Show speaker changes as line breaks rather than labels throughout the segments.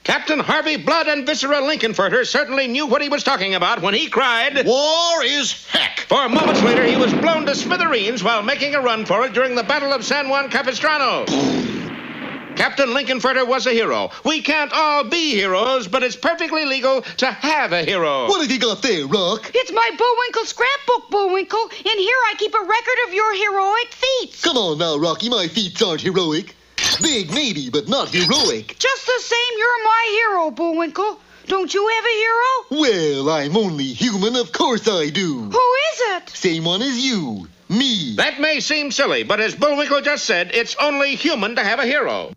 Captain Harvey Blood and Viscera Lincolnfurter certainly knew what he was talking about when he cried,
"War is heck!"
For moments later, he was blown to smithereens while making a run for it during the Battle of San Juan Capistrano. Captain Lincolnfurter was a hero. We can't all be heroes, but it's perfectly legal to have a hero.
What have you got there, Rock?
It's my Bullwinkle scrapbook, Bullwinkle. In here I keep a record of your heroic feats.
Come on now, Rocky. My feats aren't heroic. Big, maybe, but not heroic.
Just the same, you're my hero, Bullwinkle. Don't you have a hero?
Well, I'm only human, of course I do.
Who is it?
Same one as you. Me.
That may seem silly, but as Bullwinkle just said, it's only human to have a hero.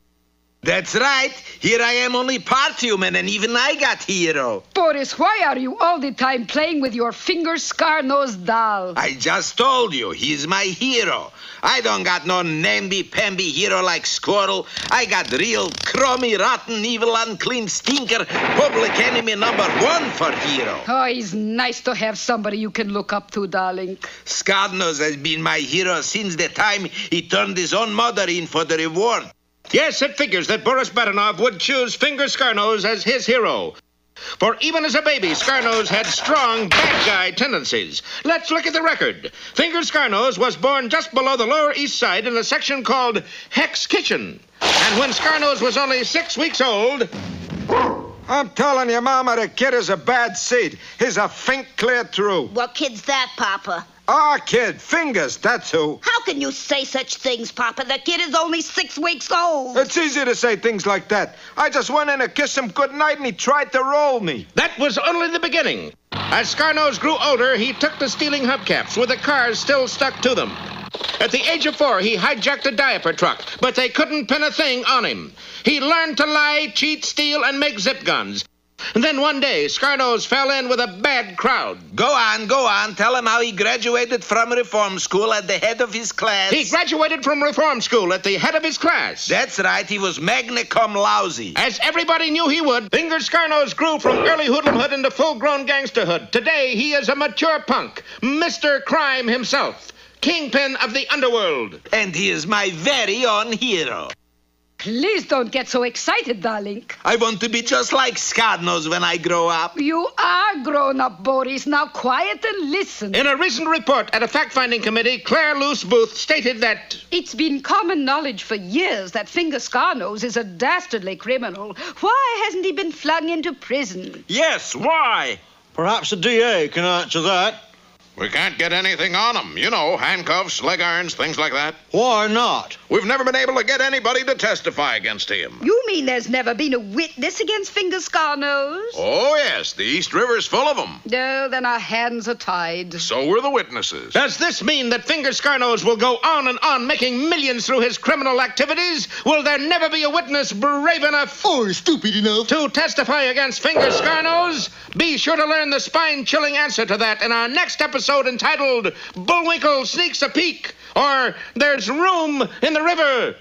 That's right. Here I am only part human, and even I got hero.
Boris, why are you all the time playing with your finger scar-nosed doll?
I just told you, he's my hero. I don't got no namby-pamby hero like Squirrel. I got real crummy, rotten, evil, unclean stinker, public enemy #1 for hero.
Oh, it's nice to have somebody you can look up to, darling.
Scarnose has been my hero since the time he turned his own mother in for the reward.
Yes, it figures that Boris Badenov would choose Finger Scarnose as his hero. For even as a baby, Scarnose had strong bad guy tendencies. Let's look at the record. Finger Scarnose was born just below the Lower East Side in a section called Heck's Kitchen. And when Scarnose was only 6 weeks old...
I'm telling you, Mama, the kid is a bad seed. He's a fink clear through.
What kid's that, Papa?
Our kid, Fingers, that's who.
How can you say such things, Papa? The kid is only 6 weeks old.
It's easy to say things like that. I just went in to kiss him goodnight and he tried to roll me.
That was only the beginning. As Scarnose grew older, he took to stealing hubcaps with the cars still stuck to them. At the age of 4, he hijacked a diaper truck, but they couldn't pin a thing on him. He learned to lie, cheat, steal, and make zip guns. And then one day, Scarnose fell in with a bad crowd.
Go on. Tell him how he graduated from reform school at the head of his class.
He graduated from reform school at the head of his class.
That's right. He was magna cum laude.
As everybody knew he would, Finger Scarnose grew from early hoodlumhood into full-grown gangsterhood. Today, he is a mature punk, Mr. Crime himself, kingpin of the underworld.
And he is my very own hero.
Please don't get so excited, darling.
I want to be just like Scarnose when I grow up.
You are grown up, Boris. Now quiet and listen.
In a recent report at a fact-finding committee, Claire Luce Booth stated that...
It's been common knowledge for years that Finger Scarnose is a dastardly criminal. Why hasn't he been flung into prison?
Yes, why?
Perhaps the DA can answer that.
We can't get anything on him. You know, handcuffs, leg irons, things like that.
Why not?
We've never been able to get anybody to testify against him.
You mean there's never been a witness against Finger Scarnose?
Oh, yes, the East River's full of them.
No, then our hands are tied.
So were the witnesses.
Does this mean that Finger Scarnose will go on and on making millions through his criminal activities? Will there never be a witness brave enough
Or stupid enough
to testify against Finger Scarnose? Be sure to learn the spine-chilling answer to that in our next episode entitled Bullwinkle Sneaks a Peek, or There's Room in the River.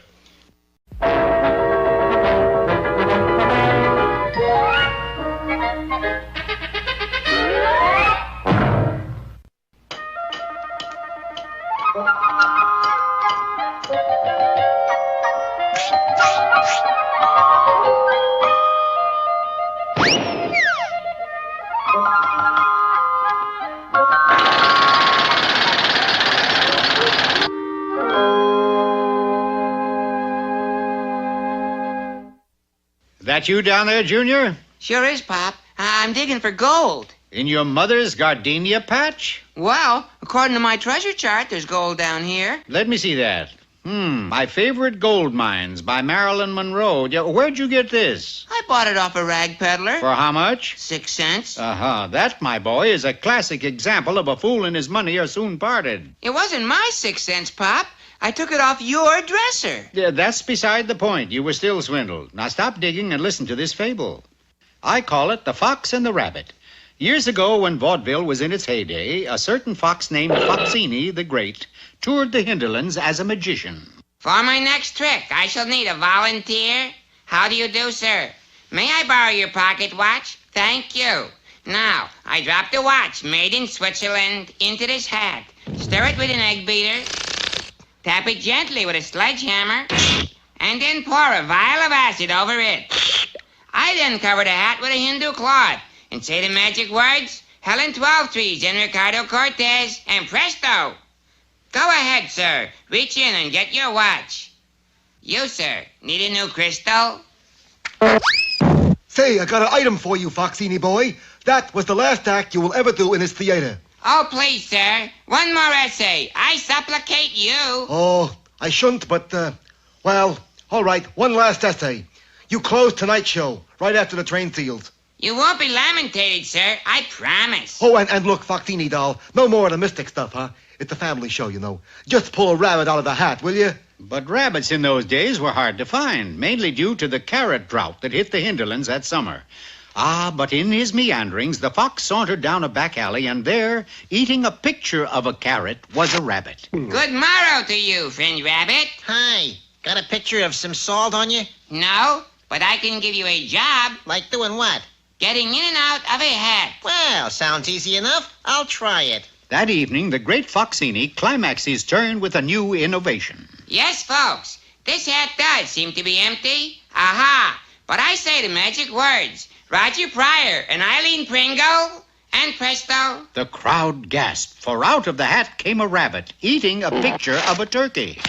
That you down there, Junior?
Sure is, Pop. I'm digging for gold.
In your mother's gardenia patch?
Well, according to my treasure chart, there's gold down here.
Let me see that. My Favorite Gold Mines by Marilyn Monroe. Where'd you get this?
I bought it off a rag peddler.
For how much?
6 cents.
That, my boy, is a classic example of a fool and his money are soon parted.
It wasn't my 6 cents, Pop. I took it off your dresser.
Yeah, that's beside the point. You were still swindled. Now stop digging and listen to this fable. I call it The Fox and the Rabbit. Years ago, when vaudeville was in its heyday, a certain fox named Foxini the Great toured the hinterlands as a magician.
For my next trick, I shall need a volunteer. How do you do, sir? May I borrow your pocket watch? Thank you. Now, I drop the watch made in Switzerland into this hat. Stir it with an egg beater. Tap it gently with a sledgehammer. And then pour a vial of acid over it. I then cover the hat with a Hindu cloth and say the magic words, Helen 12 Trees and Ricardo Cortez, and presto. Go ahead, sir. Reach in and get your watch. You, sir, need a new crystal?
Say, I got an item for you, Foxini boy. That was the last act you will ever do in this theater.
Oh, please, sir. One more essay. I supplicate you.
Oh, I shouldn't, but, well, all right, one last essay. You close tonight's show, right after the train seals.
You won't be lamentated, sir. I promise.
Oh, and look, Foxini doll, no more of the mystic stuff, huh? It's a family show, you know. Just pull a rabbit out of the hat, will you?
But rabbits in those days were hard to find, mainly due to the carrot drought that hit the hinterlands that summer. Ah, but in his meanderings, the fox sauntered down a back alley, and there, eating a picture of a carrot, was a rabbit.
Good morrow to you, friend rabbit.
Hi. Got a picture of some salt on you?
No, but I can give you a job.
Like doing what?
Getting in and out of a hat.
Well, sounds easy enough. I'll try it.
That evening, the great Foxini climaxed his turn with a new innovation.
Yes, folks, this hat does seem to be empty. Aha! But I say the magic words, Roger Pryor and Eileen Pringle, and presto.
The crowd gasped, for out of the hat came a rabbit, eating a picture of a turkey.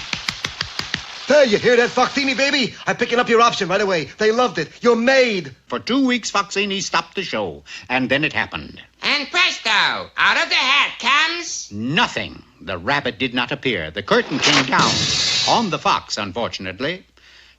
There, you hear that, Foxini, baby? I'm picking up your option right away. They loved it. You're made.
For 2 weeks, Foxini stopped the show, and then it happened.
And presto, out of the hat comes...
Nothing. The rabbit did not appear. The curtain came down. On the fox, unfortunately.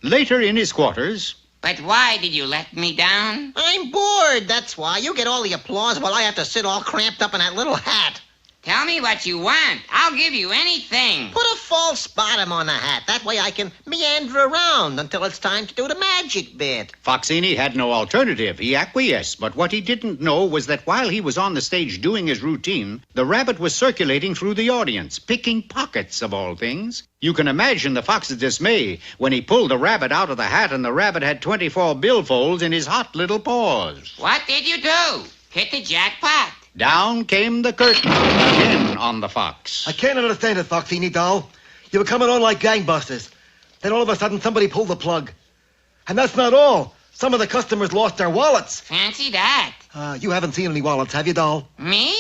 Later in his quarters...
But why did you let me down?
I'm bored, that's why. You get all the applause while I have to sit all cramped up in that little hat.
Tell me what you want. I'll give you anything.
Put a false bottom on the hat. That way I can meander around until it's time to do the magic bit.
Foxini had no alternative. He acquiesced, but what he didn't know was that while he was on the stage doing his routine, the rabbit was circulating through the audience, picking pockets of all things. You can imagine the fox's dismay when he pulled the rabbit out of the hat and the rabbit had 24 billfolds in his hot little paws.
What did you do? Hit the jackpot.
Down came the curtain again on the fox.
I can't understand it, Foxini doll. You were coming on like gangbusters. Then all of a sudden somebody pulled the plug. And that's not all. Some of the customers lost their wallets.
Fancy that.
You haven't seen any wallets, have you, doll?
Me?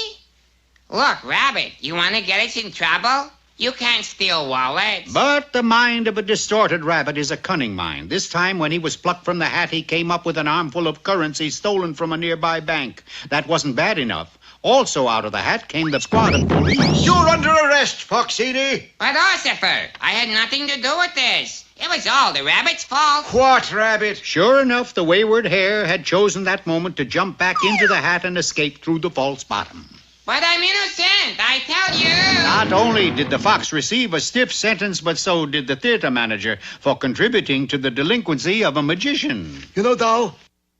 Look, Rabbit, you want to get us in trouble? You can't steal wallets.
But the mind of a distorted rabbit is a cunning mind. This time, when he was plucked from the hat, he came up with an armful of currency stolen from a nearby bank. That wasn't bad enough. Also out of the hat came the squad of police.
You're under arrest, Foxini.
But, Ossifer, I had nothing to do with this. It was all the rabbit's fault.
What, Rabbit?
Sure enough, the wayward hare had chosen that moment to jump back into the hat and escape through the false bottom.
But I'm innocent, I tell you.
Not only did the fox receive a stiff sentence, but so did the theater manager for contributing to the delinquency of a magician.
You know, doll,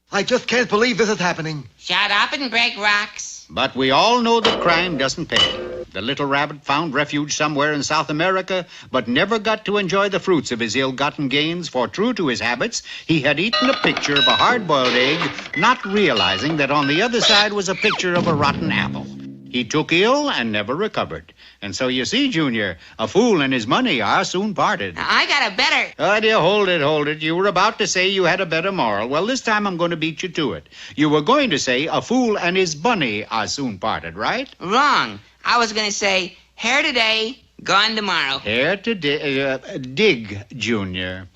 I just can't believe this is happening.
Shut up and break rocks.
But we all know that crime doesn't pay. The little rabbit found refuge somewhere in South America, but never got to enjoy the fruits of his ill-gotten gains, for true to his habits, he had eaten a picture of a hard-boiled egg, not realizing that on the other side was a picture of a rotten apple. He took ill and never recovered. And so you see, Junior, a fool and his money are soon parted.
I got a better...
Oh, dear, hold it. You were about to say you had a better moral. Well, this time I'm going to beat you to it. You were going to say a fool and his bunny are soon parted, right?
Wrong. I was going to say, hair today, gone tomorrow.
Hair today, dig, Junior.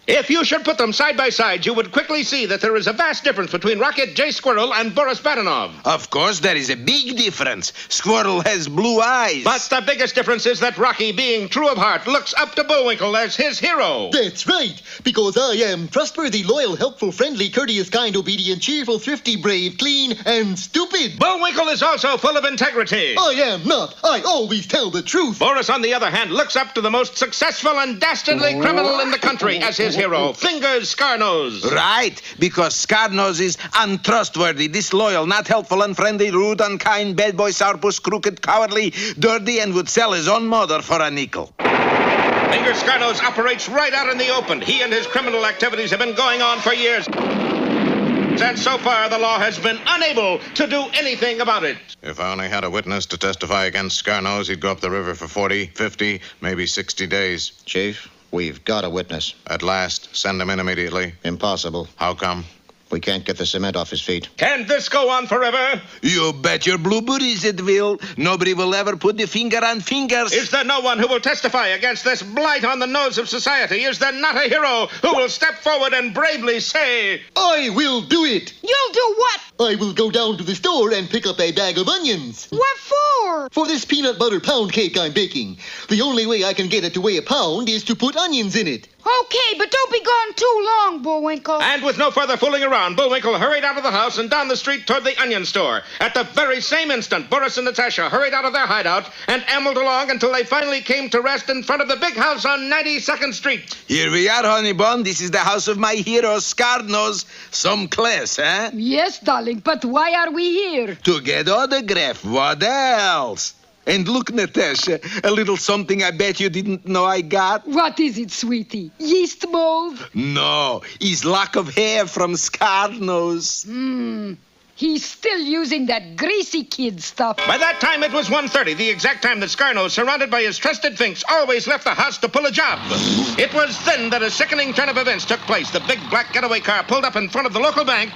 If you should put them side by side, you would quickly see that there is a vast difference between Rocket J. Squirrel and Boris Badenov.
Of course, there is a big difference. Squirrel has blue eyes.
But the biggest difference is that Rocky, being true of heart, looks up to Bullwinkle as his hero.
That's right, because I am trustworthy, loyal, helpful, friendly, courteous, kind, obedient, cheerful, thrifty, brave, clean, and stupid.
Bullwinkle is also full of integrity.
I am not. I always tell the truth.
Boris, on the other hand, looks up to the most successful and dastardly criminal in the country as his hero, Fingers Scarnose.
Right, because Scarnose is untrustworthy, disloyal, not helpful, unfriendly, rude, unkind, bad boy, sourpuss, crooked, cowardly, dirty, and would sell his own mother for a nickel.
Fingers Scarnose operates right out in the open. He and his criminal activities have been going on for years. And so far, the law has been unable to do anything about it.
If I only had a witness to testify against Scarnose, he'd go up the river for 40, 50, maybe 60 days.
Chief, we've got a witness.
At last, send him in immediately.
Impossible.
How come?
We can't get the cement off his feet.
Can this go on forever?
You bet your blue booties it will. Nobody will ever put the finger on fingers.
Is there no one who will testify against this blight on the nose of society? Is there not a hero who will step forward and bravely say,
I will do it.
You'll do what?
I will go down to the store and pick up a bag of onions.
What for?
For this peanut butter pound cake I'm baking. The only way I can get it to weigh a pound is to put onions in it.
Okay, but don't be gone too long, Bullwinkle.
And with no further fooling around, Bullwinkle hurried out of the house and down the street toward the onion store. At the very same instant, Boris and Natasha hurried out of their hideout and ambled along until they finally came to rest in front of the big house on 92nd Street.
Here we are, honey bun. This is the house of my hero, Scarnose. Some class, eh?
Yes, darling, but why are we here?
To get autograph. What else? And look, Natasha, a little something I bet you didn't know I got.
What is it, sweetie? Yeast mold?
No, his lock of hair from Scarnose.
He's still using that greasy kid stuff.
By that time, it was 1:30, the exact time that Scarnose, surrounded by his trusted finks, always left the house to pull a job. It was then that a sickening turn of events took place. The big black getaway car pulled up in front of the local bank,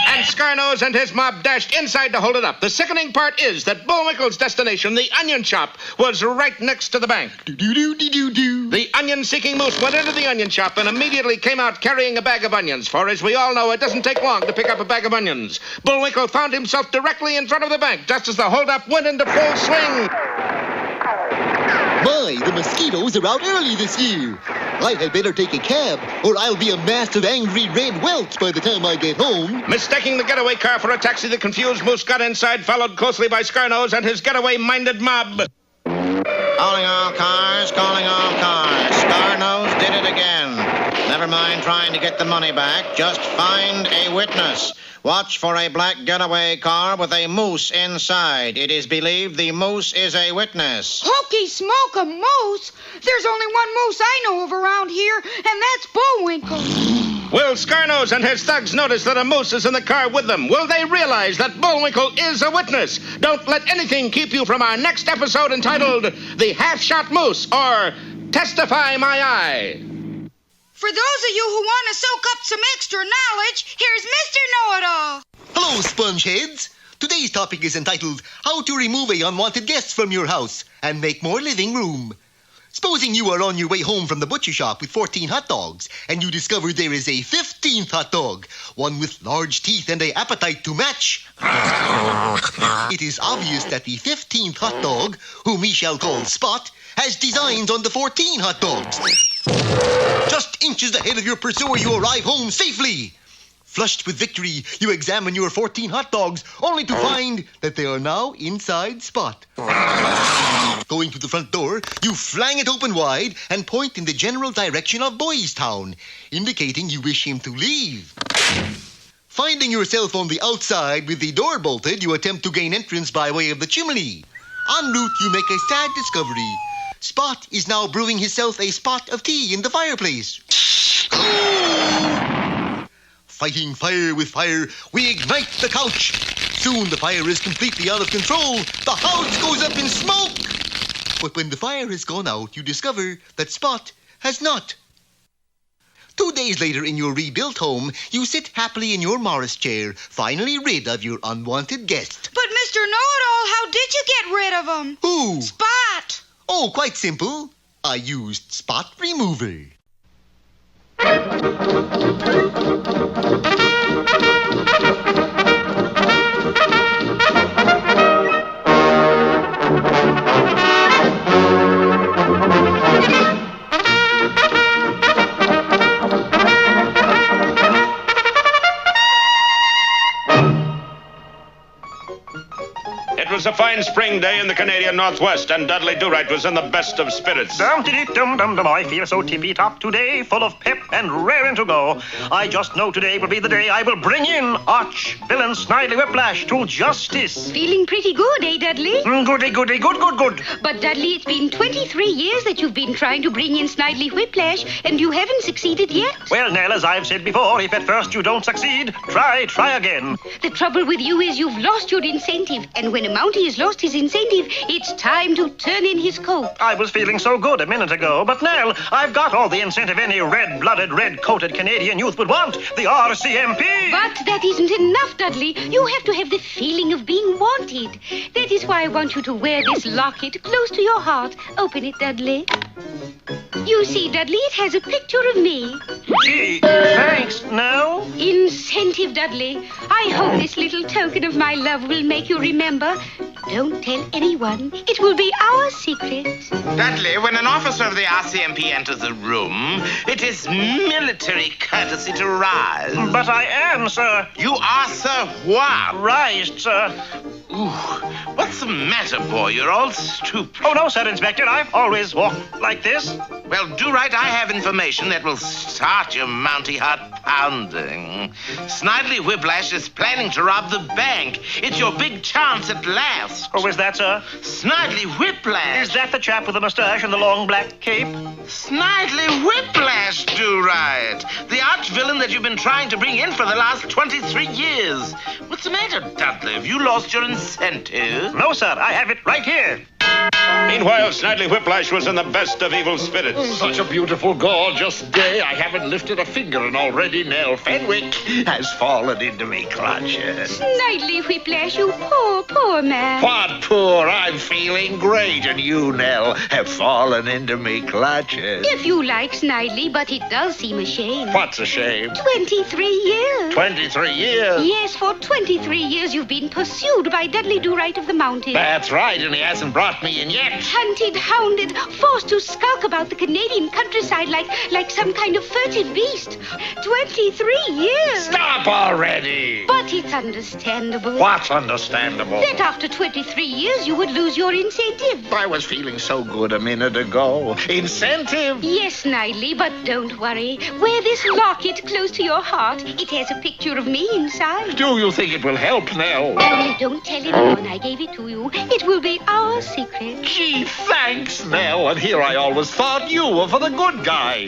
and Scarnose and his mob dashed inside to hold it up. The sickening part is that Bullwinkle's destination, the onion shop, was right next to the bank. The onion-seeking moose went into the onion shop and immediately came out carrying a bag of onions, for as we all know, it doesn't take long to pick up a bag of onions. Bullwinkle found himself directly in front of the bank just as the holdup went into full swing.
My, the mosquitoes are out early this year. I had better take a cab, or I'll be a mass of angry red welts by the time I get home.
Mistaking the getaway car for a taxi, the confused moose got inside, followed closely by Scarnose and his getaway-minded mob.
Calling all cars, calling all cars. Scarnose did it again. Never mind trying to get the money back. Just find a witness. Watch for a black getaway car with a moose inside. It is believed the moose is a witness.
Hokey smoke, a moose? There's only one moose I know of around here, and that's Bullwinkle.
Will Scarnose and his thugs notice that a moose is in the car with them? Will they realize that Bullwinkle is a witness? Don't let anything keep you from our next episode entitled The Half-Shot Moose, or Testify My Eye.
For those of you who want to soak up some extra knowledge, here's Mr. Know-It-All.
Hello, Spongeheads. Today's topic is entitled How to Remove a Unwanted Guest from Your House and Make More Living Room. Supposing you are on your way home from the butcher shop with 14 hot dogs and you discover there is a 15th hot dog, one with large teeth and an appetite to match. It is obvious that the 15th hot dog, whom we shall call Spot, has designs on the 14 hot dogs. Just inches ahead of your pursuer, you arrive home safely. Flushed with victory, you examine your 14 hot dogs, only to find that they are now inside Spot. Going to the front door, you flang it open wide and point in the general direction of Boys Town, indicating you wish him to leave. Finding yourself on the outside with the door bolted, you attempt to gain entrance by way of the chimney. En route, you make a sad discovery. Spot is now brewing himself a spot of tea in the fireplace. Fighting fire with fire, we ignite the couch. Soon the fire is completely out of control. The house goes up in smoke. But when the fire has gone out, you discover that Spot has not. 2 days later in your rebuilt home, you sit happily in your Morris chair, finally rid of your unwanted guest.
But Mr. Know-It-All, how did you get rid of him?
Who?
Spot.
Oh, quite simple. I used Spot Remover.
It was a fine spring day in the Canadian Northwest, and Dudley Do-Right was in the best of spirits.
Dum-dee-dum-dum-dum, I feel so tippy-top today, full of pep and raring to go. I just know today will be the day I will bring in arch villain Snidely Whiplash to justice.
Feeling pretty good, eh, Dudley?
Goody, goody, good.
But, Dudley, it's been 23 years that you've been trying to bring in Snidely Whiplash, and you haven't succeeded yet.
Well, Nell, as I've said before, if at first you don't succeed, try again.
The trouble with you is you've lost your incentive, and when a Mountie has lost his incentive, it's time to turn in his coat.
I was feeling so good a minute ago, but Nell, I've got all the incentive any red-blooded, red-coated Canadian youth would want, the RCMP.
But that isn't enough, Dudley. You have to have the feeling of being wanted. That is why I want you to wear this locket close to your heart. Open it, Dudley. You see, Dudley, it has a picture of me.
Gee, thanks, Nell.
Incentive, Dudley. I hope this little token of my love will make you remember. Don't tell anyone. It will be our secret.
Dudley, when an officer of the RCMP enters the room, it is military courtesy to rise.
But I am, sir.
You are, sir, what?
Rised, sir.
Ooh, what's the matter, boy? You're all stooped.
Oh, no, sir, Inspector. I've always walked like this.
Well, Do-Right, I have information that will start your Mountie heart pounding. Snidely Whiplash is planning to rob the bank. It's your big chance at last.
Oh, is that, sir?
Snidely Whiplash.
Is that the chap with the mustache and the long black cape?
Snidely Whiplash, Do-Right. The arch-villain that you've been trying to bring in for the last 23 years. What's the matter, Dudley? Have you lost your incentive?
No, sir. I have it right here.
Meanwhile, Snidely Whiplash was in the best of evil spirits.
Such a beautiful, gorgeous day. I haven't lifted a finger, and already Nell Fenwick has fallen into me clutches.
Snidely Whiplash, you poor man.
What poor? I'm feeling great, and you, Nell, have fallen into me clutches.
If you like Snidely, but it does seem a shame.
What's a shame?
23 years.
23 years?
Yes, for 23 years you've been pursued by Dudley Do-Right of the Mountain.
That's right, and he hasn't brought me in yet.
Hunted, hounded, forced to skulk about the Canadian countryside like some kind of furtive beast. 23 years.
Stop already.
But it's understandable.
What's understandable?
That after 23 years you would lose your incentive.
I was feeling so good a minute ago. Incentive?
Yes, Snidely, but don't worry. Wear this locket close to your heart. It has a picture of me inside.
Do you think it will help, Nell?
Only don't tell anyone I gave it to you. It will be our secret.
Gee, thanks, Nell. And here I always thought you were for the good guys.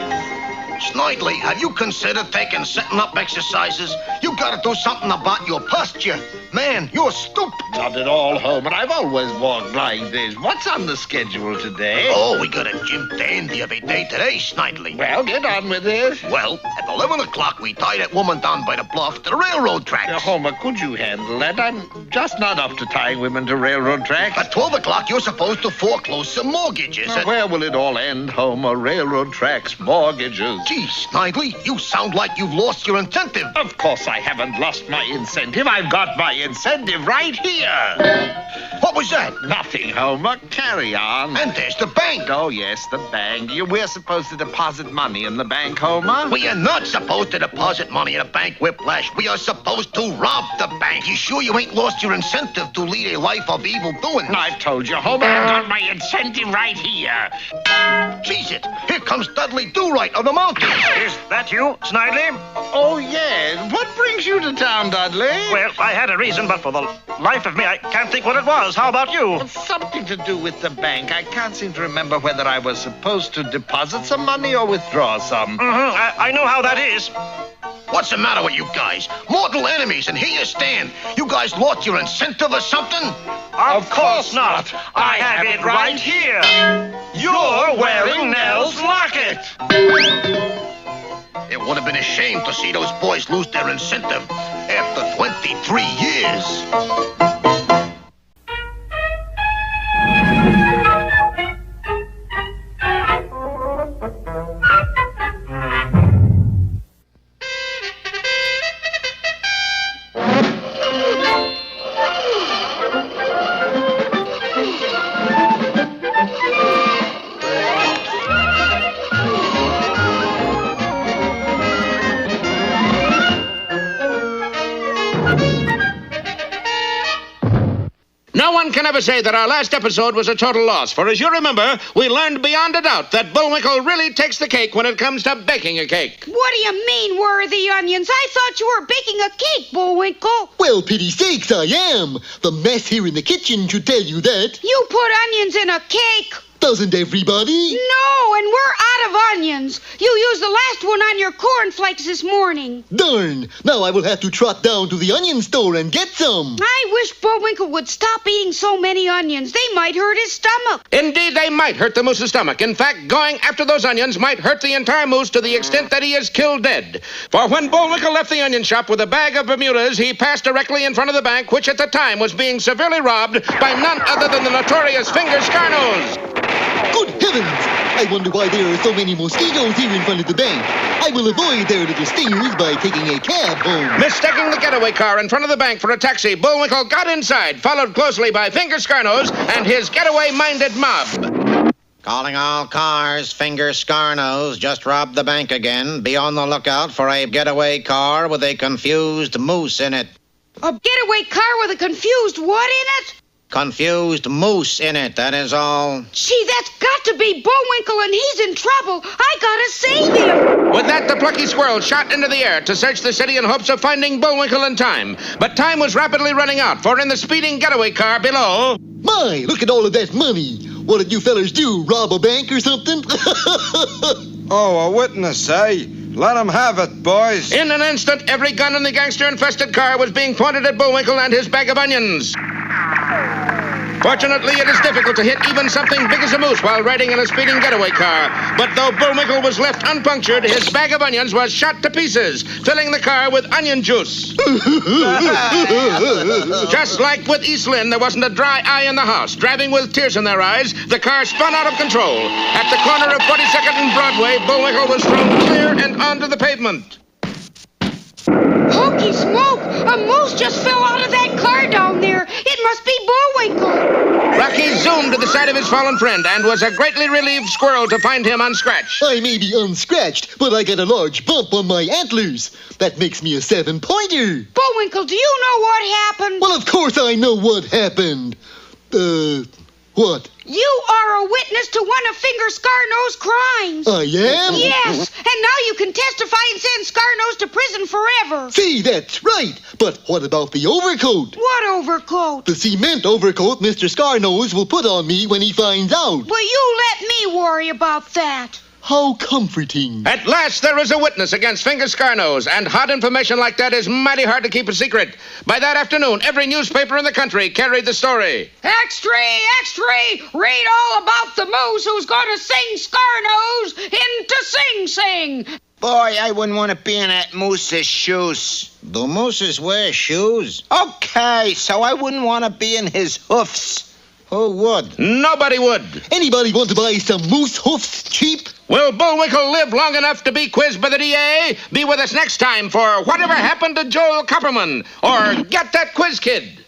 Snidely, have you considered taking sitting up exercises? You gotta do something about your posture. Man, you're stupid.
Not at all, Homer. I've always walked like this. What's on the schedule today?
Oh, we got a gym dandy of a day today, Snidely.
Well, get on with it.
Well, at 11 o'clock, we tie that woman down by the bluff to the railroad tracks.
Now, Homer, could you handle that? I'm just not up to tying women to railroad tracks.
At 12 o'clock, you're supposed to foreclose some mortgages.
Now, where will it all end, Homer? Railroad tracks, mortgages.
Gee, Snidely, you sound like you've lost your incentive.
Of course I haven't lost my incentive. I've got my incentive right here.
What was that?
Nothing, Homer. Carry on.
And there's the bank.
Oh, yes, the bank. We're supposed to deposit money in the bank, Homer.
We are not supposed to deposit money in a bank, Whiplash. We are supposed to rob the bank. You sure you ain't lost your incentive to lead a life of evil doing?
I've told you, Homer, I've got my incentive right here.
Cheese it. Here comes Dudley Do-Right of the Mountain.
Is that you, Snidely?
Oh, yes. What brings you to town, Dudley?
Well, I had a reason, but for the life of me, I can't think what it was. How about you?
Something to do with the bank. I can't seem to remember whether I was supposed to deposit some money or withdraw some.
I know how that is.
What's the matter with you guys? Mortal enemies, and here you stand. You guys lost your incentive or something?
Of course not. I have it right here. You're wearing Nell's locket.
It would have been a shame to see those boys lose their incentive after 23 years.
one can never say that our last episode was a total loss, for as you remember, we learned beyond a doubt that Bullwinkle really takes the cake when it comes to baking a cake.
What do you mean, where are the onions? I thought you were baking a cake, Bullwinkle.
Well, pity sakes, I am. The mess here in the kitchen should tell you that.
You put onions in a cake.
Doesn't everybody?
No, and we're out of onions. You used the last one on your cornflakes this morning.
Darn. Now I will have to trot down to the onion store and get some.
I wish Bullwinkle would stop eating so many onions. They might hurt his stomach.
Indeed, they might hurt the moose's stomach. In fact, going after those onions might hurt the entire moose to the extent that he is killed dead. For when Bullwinkle left the onion shop with a bag of Bermudas, he passed directly in front of the bank, which at the time was being severely robbed by none other than the notorious Finger Scarnose.
Good heavens! I wonder why there are so many mosquitoes here in front of the bank. I will avoid their little stingers by taking a cab home.
Mistaking the getaway car in front of the bank for a taxi, Bullwinkle got inside, followed closely by Finger Scarnose and his getaway-minded mob.
Calling all cars, Finger Scarnose just robbed the bank again. Be on the lookout for a getaway car with a confused moose in it.
A getaway car with a confused what in it?
Confused moose in it, that is all.
Gee, that's got to be Bullwinkle, and he's in trouble. I gotta save him.
With that, the plucky squirrel shot into the air to search the city in hopes of finding Bullwinkle in time. But time was rapidly running out, for in the speeding getaway car below...
My, look at all of that money. What did you fellers do, rob a bank or something?
Oh, a witness, eh? Let him have it, boys.
In an instant, every gun in the gangster-infested car was being pointed at Bullwinkle and his bag of onions. Fortunately, it is difficult to hit even something big as a moose while riding in a speeding getaway car. But though Bullwinkle was left unpunctured, his bag of onions was shot to pieces, filling the car with onion juice. Just like with East Lynn, there wasn't a dry eye in the house. Driving with tears in their eyes, the car spun out of control. At the corner of 42nd and Broadway, Bullwinkle was thrown clear and onto the pavement.
Hokey smoke! A moose just fell out of that car down there. It must be Bullwinkle.
Rocky zoomed to the side of his fallen friend and was a greatly relieved squirrel to find him unscratched.
I may be unscratched, but I got a large bump on my antlers. That makes me a 7-pointer.
Bullwinkle, do you know what happened?
Well, of course I know what happened. What?
You are a witness to one of Finger Scarnose's crimes.
I am?
Yes, and now you can testify and send Scarnose to prison forever.
See, that's right. But what about the overcoat?
What overcoat?
The cement overcoat Mr. Scarnose will put on me when he finds out.
Well, you let me worry about that.
How comforting.
At last, there is a witness against Finger Scarnose, and hot information like that is mighty hard to keep a secret. By that afternoon, every newspaper in the country carried the story.
Extra, extra! Read all about the moose who's going to sing Scarnose into Sing Sing.
Boy, I wouldn't want to be in that moose's shoes.
Do mooses wear shoes?
Okay, so I wouldn't want to be in his hoofs.
Who would?
Nobody would.
Anybody want to buy some moose hoofs cheap?
Will Bullwinkle live long enough to be quizzed by the DA? Be with us next time for Whatever Happened to Joel Copperman or Get That Quiz Kid.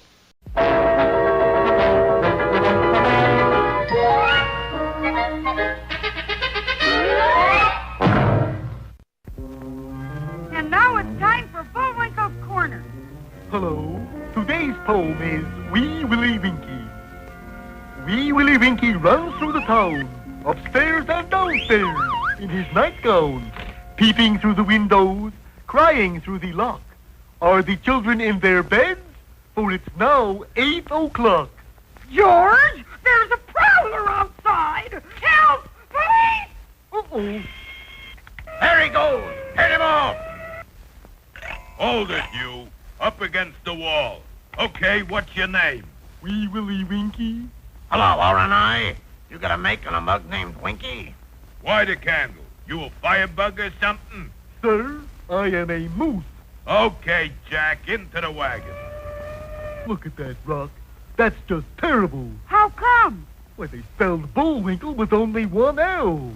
And now it's time for Bullwinkle's Corner.
Hello. Today's poem is Wee Willie Winkie. Wee Willie Winkie runs through the town, upstairs and downstairs, in his nightgown, peeping through the windows, crying through the lock. Are the children in their beds? For it's now 8 o'clock.
George, there's a prowler outside. Help, please!
Uh-oh.
There he goes! Hit him off! Hold it, you. Up against the wall. Okay, what's your name?
Wee Willie Winkie.
Hello, R&I. You got a mate on a mug named Winkie?
Why the candle? You a firebug or something?
Sir, I am a moose.
Okay, Jack, into the wagon.
Look at that, Rock. That's just terrible.
How come?
Why, they spelled Bullwinkle with only one L.